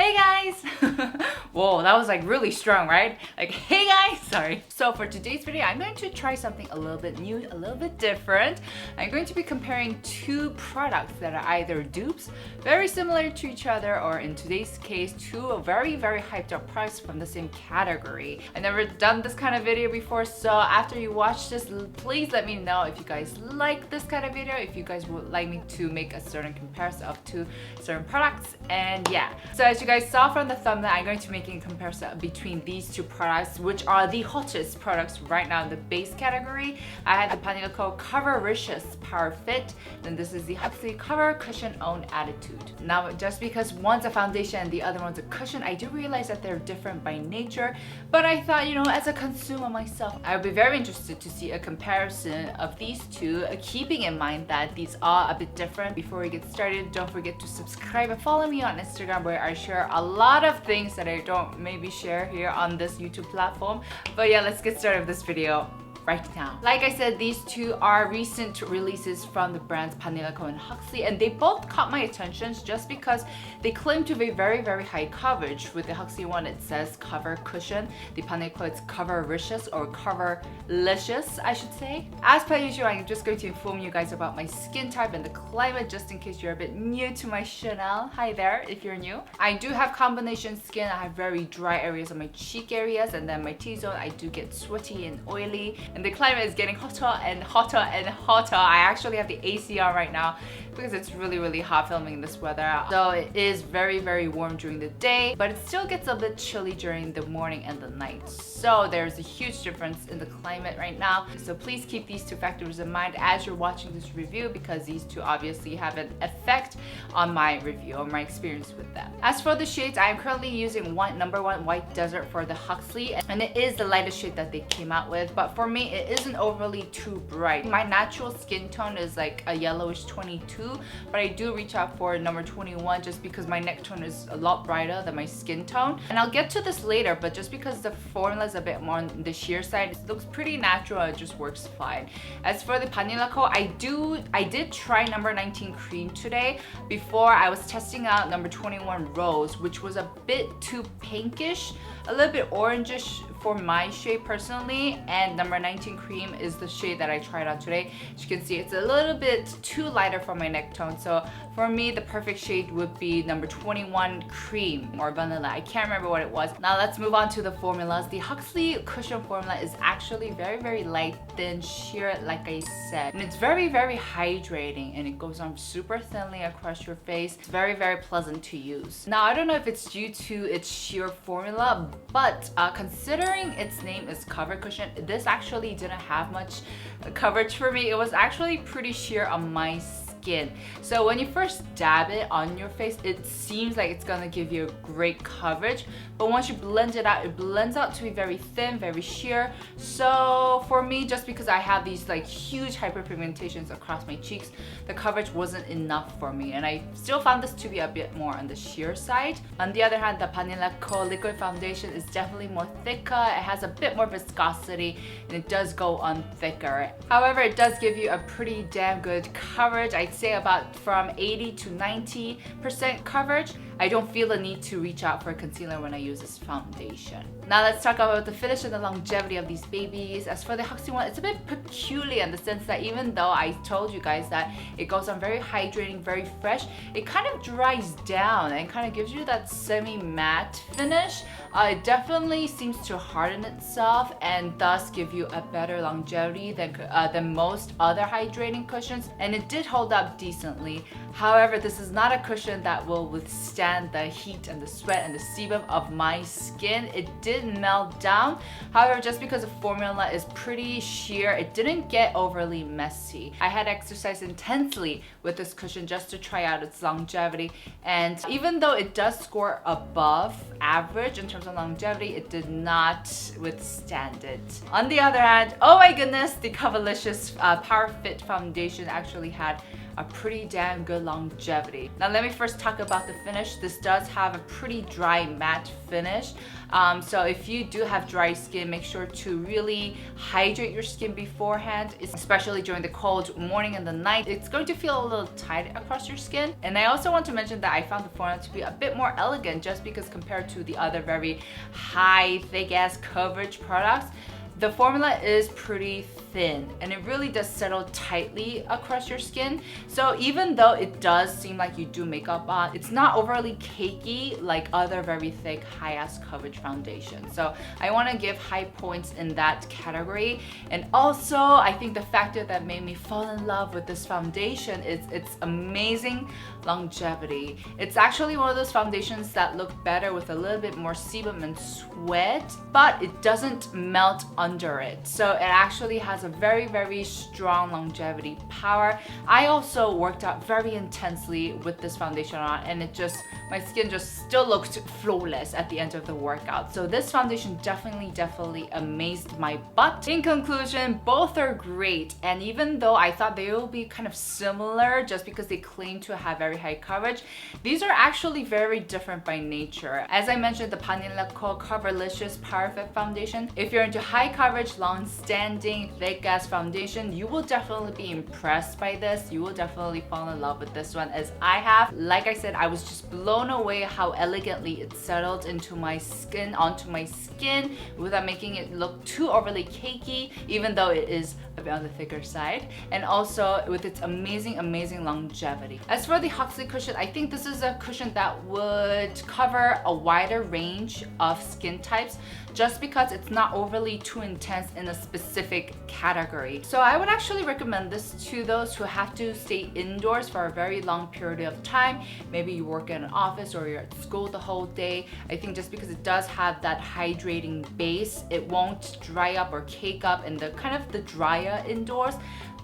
Hey guys! Whoa, that was like really strong, right? Like, hey guys! Sorry. So for today's video, I'm going to try something a little bit new, a little bit different. I'm going to be comparing two products that are either dupes, very similar to each other, or in today's case, two very hyped up products from the same category. I've never done this kind of video before, so after you watch this, please let me know if you guys like this kind of video, if you guys would like me to make a certain comparison of two certain products, and yeah. So as you guys saw from the thumbnail, I'm going to be making a comparison between these two products, which are the hottest products right now in the base category. I had the Ba닐라코 covericious Power Fit, and this is the Huxley Cover Cushion Own Attitude. Now, just because one's a foundation and the other one's a cushion, I do realize that they're different by nature, but I thought, you know, as a consumer myself, I would be very interested to see a comparison of these two, keeping in mind that these are a bit different. Before we get started, don't forget to subscribe and follow me on Instagram, where I share a lot of things that I don't maybe share here on this YouTube platform. But yeah, let's get started with this video right now. Like I said, these two are recent releases from the brands Ba닐라코 and Huxley, and they both caught my attention just because they claim to be very high coverage. With the Huxley one, it says cover cushion. The Ba닐라co, it's covericious or coverlicious, I should say. As per usual, I'm just going to inform you guys about my skin type and the climate, just in case you're a bit new to my channel. Hi there, if you're new. I do have combination skin. I have very dry areas on my cheek areas, and then my T-zone, I do get sweaty and oily. And the climate is getting hotter and hotter and hotter. I actually have the AC on right now because it's really hot filming this weather. So it is very warm during the day, but it still gets a bit chilly during the morning and the night. So there's a huge difference in the climate right now. So please keep these two factors in mind as you're watching this review, because these two obviously have an effect on my review or my experience with them. As for the shades, I am currently using number one White Desert for the Huxley, and it is the lightest shade that they came out with, but for me it isn't overly too bright. My natural skin tone is like a yellowish 22, but I do reach out for number 21 just because my neck tone is a lot brighter than my skin tone. And I'll get to this later, but just because the formula is a bit more on the sheer side, it looks pretty natural, it just works fine. As for the Ba닐라코, I did try number 19 cream today. Before, I was testing out number 21 rose, which was a bit too pinkish, a little bit orangish for my shade personally, and number 19 cream is the shade that I tried on today. As you can see, it's a little bit too lighter for my neck tone, so for me the perfect shade would be number 21 cream or vanilla. I can't remember what it was. Now let's move on to the formulas. The Huxley cushion formula is actually very light, thin, sheer, like I said, and it's very hydrating, and it goes on super thinly across your face. It's very pleasant to use. Now I don't know if it's due to its sheer formula, but considering its name is cover cushion, this actually didn't have much coverage for me. It was actually pretty sheer on my skin. So when you first dab it on your face, it seems like it's gonna give you a great coverage, but once you blend it out, it blends out to be very thin, very sheer. So for me, just because I have these like huge hyperpigmentations across my cheeks, the coverage wasn't enough for me, and I still found this to be a bit more on the sheer side. On the other hand, the Ba닐라코 liquid foundation is definitely more thicker. It has a bit more viscosity, and it does go on thicker. However, it does give you a pretty damn good coverage. I'd say about from 80 to 90% coverage. I don't feel the need to reach out for a concealer when I use this foundation. Now let's talk about the finish and the longevity of these babies. As for the Huxley one, it's a bit peculiar in the sense that even though I told you guys that it goes on very hydrating, very fresh, it kind of dries down and kind of gives you that semi-matte finish. It definitely seems to harden itself and thus give you a better longevity than most other hydrating cushions, and it did hold up decently. However, this is not a cushion that will withstand the heat and the sweat and the sebum of my skin. It did melt down. However, just because the formula is pretty sheer, it didn't get overly messy. I had exercised intensely with this cushion just to try out its longevity, and even though it does score above average in terms of longevity, it did not withstand it. On the other hand, oh my goodness, the covericious Power Fit foundation actually had a pretty damn good longevity. Now let me first talk about the finish. This does have a pretty dry matte finish. So if you do have dry skin, make sure to really hydrate your skin beforehand, especially during the cold morning and the night. It's going to feel a little tight across your skin. And I also want to mention that I found the formula to be a bit more elegant just because compared to the other very high, thick ass coverage products, the formula is pretty thin and it really does settle tightly across your skin. So even though it does seem like you do makeup on, it's not overly cakey like other very thick high-ass coverage foundations. So I want to give high points in that category. And also I think the factor that made me fall in love with this foundation is its amazing longevity. It's actually one of those foundations that look better with a little bit more sebum and sweat, but it doesn't melt under it. So it actually has a very, very strong longevity power. I also worked out very intensely with this foundation on, and my skin just still looked flawless at the end of the workout. So this foundation definitely amazed my butt. In conclusion, both are great, and even though I thought they will be kind of similar just because they claim to have very high coverage, these are actually very different by nature. As I mentioned, the Ba닐라코 covericious Power Fit foundation, if you're into high coverage, long-standing, thick-ass foundation, you will definitely be impressed by this. You will definitely fall in love with this one, as I have. Like I said, I was just blown away how elegantly it settled onto my skin without making it look too overly cakey, even though it is a bit on the thicker side, and also with its amazing longevity. As for the Huxley cushion, I think this is a cushion that would cover a wider range of skin types just because it's not overly too intense in a specific category. So I would actually recommend this to those who have to stay indoors for a very long period of time. Maybe you work in an office or you're at school the whole day. I think just because it does have that hydrating base, it won't dry up or cake up in the kind of the drier indoors.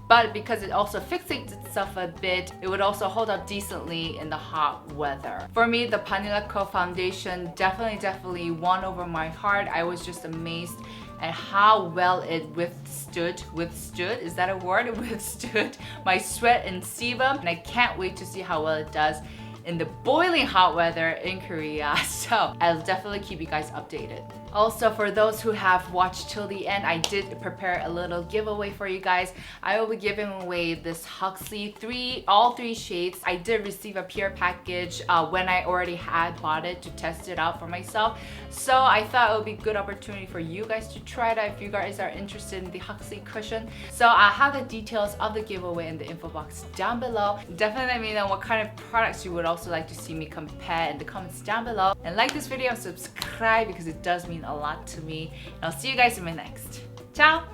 But because it also fixates itself a bit, it would also hold up decently in the hot weather. For me, the Ba닐라코 foundation definitely won over my heart. I was just amazed at how well it withstood, is that a word? Withstood my sweat and sebum, and I can't wait to see how well it does in the boiling hot weather in Korea. So I'll definitely keep you guys updated. Also, for those who have watched till the end, I did prepare a little giveaway for you guys. I will be giving away this Huxley all three shades. I did receive a PR package when I already had bought it to test it out for myself. So I thought it would be a good opportunity for you guys to try it out if you guys are interested in the Huxley cushion. So I'll have the details of the giveaway in the info box down below. Definitely let me know what kind of products you would also like to see me compare in the comments down below. And like this video and subscribe because it does mean a lot to me. And I'll see you guys in my next. Ciao!